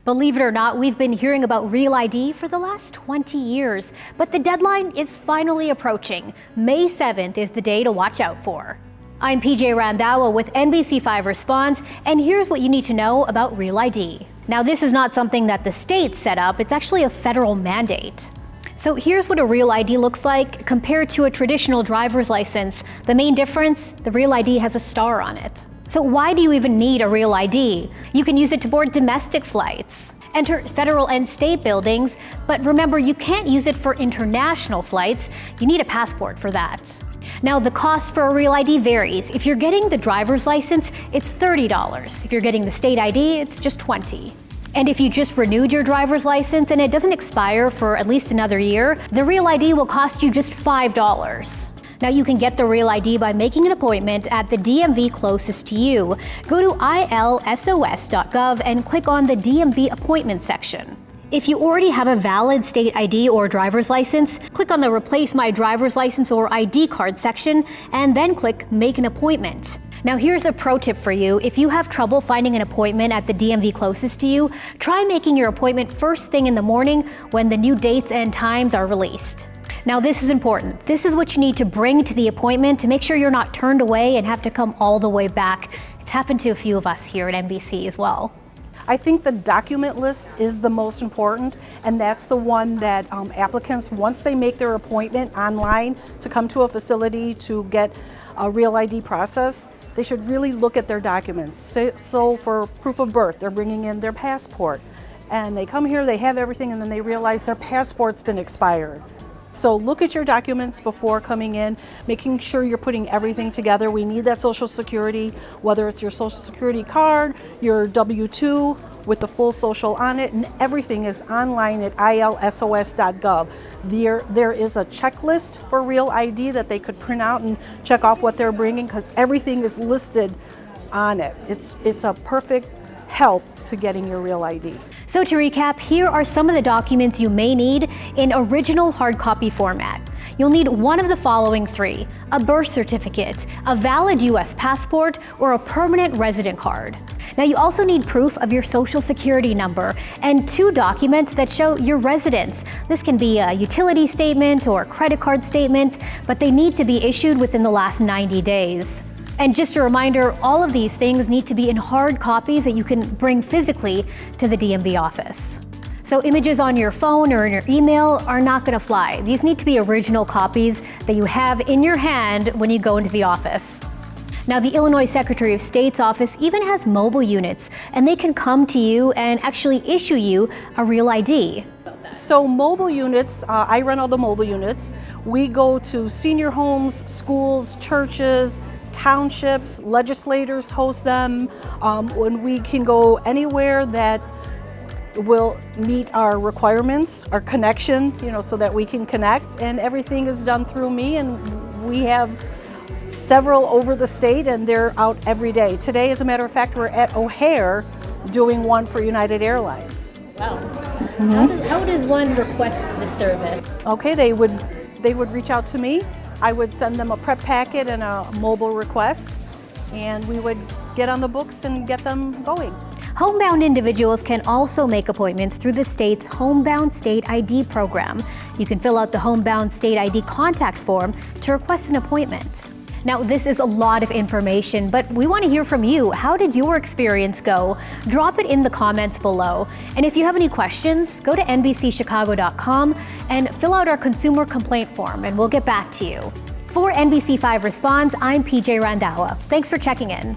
Believe it or not, we've been hearing about Real ID for the last 20 years, but the deadline is finally approaching. May 7th is the day to watch out for. I'm PJ Randhawa with NBC Responds, and here's what you need to know about Real ID. Now, this is not something that the state set up, it's actually a federal mandate. So here's what a Real ID looks like compared to a traditional driver's license. The main difference, the Real ID has a star on it. So why do you even need a Real ID? You can use it to board domestic flights, enter federal and state buildings, but remember, you can't use it for international flights. You need a passport for that. Now, the cost for a Real ID varies. If you're getting the driver's license, it's $30. If you're getting the state ID, it's just $20. And if you just renewed your driver's license and it doesn't expire for at least another year, the Real ID will cost you just $5. Now, you can get the Real ID by making an appointment at the DMV closest to you. Go to ilsos.gov and click on the DMV appointment section. If you already have a valid state ID or driver's license, click on the Replace My Driver's License or ID Card section and then click Make an Appointment. Now, here's a pro tip for you. If you have trouble finding an appointment at the DMV closest to you, try making your appointment first thing in the morning when the new dates and times are released. Now, this is important. This is what you need to bring to the appointment to make sure you're not turned away and have to come all the way back. It's happened to a few of us here at NBC as well. I think the document list is the most important, and that's the one that applicants, once they make their appointment online to come to a facility to get a Real ID processed, they should really look at their documents. So for proof of birth, they're bringing in their passport, and they come here, they have everything, and then they realize their passport's been expired. So look at your documents before coming in, making sure you're putting everything together. We need that Social Security, whether it's your Social Security card, your W-2 with the full social on it, and everything is online at ilsos.gov. There is a checklist for Real ID that they could print out and check off what they're bringing, because everything is listed on it. It's a perfect help to getting your Real ID. So to recap, here are some of the documents you may need in original hard copy format. You'll need one of the following three: a birth certificate, a valid US passport, or a permanent resident card. Now, you also need proof of your Social Security number and 2 documents that show your residence. This can be a utility statement or credit card statement, but they need to be issued within the last 90 days. And just a reminder, all of these things need to be in hard copies that you can bring physically to the DMV office. So images on your phone or in your email are not going to fly. These need to be original copies that you have in your hand when you go into the office. Now, the Illinois Secretary of State's office even has mobile units, and they can come to you and actually issue you a Real ID. So mobile units, I run all the mobile units. We go to senior homes, schools, churches, townships, legislators host them, when we can go anywhere that will meet our requirements, our connection, so that we can connect, and everything is done through me, and we have several over the state, and they're out every day. Today, as a matter of fact, we're at O'Hare doing one for United Airlines. Wow. Mm-hmm. How does one request the service? Okay, they would reach out to me. I would send them a prep packet and a mobile request, and we would get on the books and get them going. Homebound individuals can also make appointments through the state's Homebound State ID program. You can fill out the Homebound State ID contact form to request an appointment. Now, this is a lot of information, but we want to hear from you. How did your experience go? Drop it in the comments below. And if you have any questions, go to NBCChicago.com and fill out our consumer complaint form, and we'll get back to you. For NBC5 Responds, I'm PJ Randhawa. Thanks for checking in.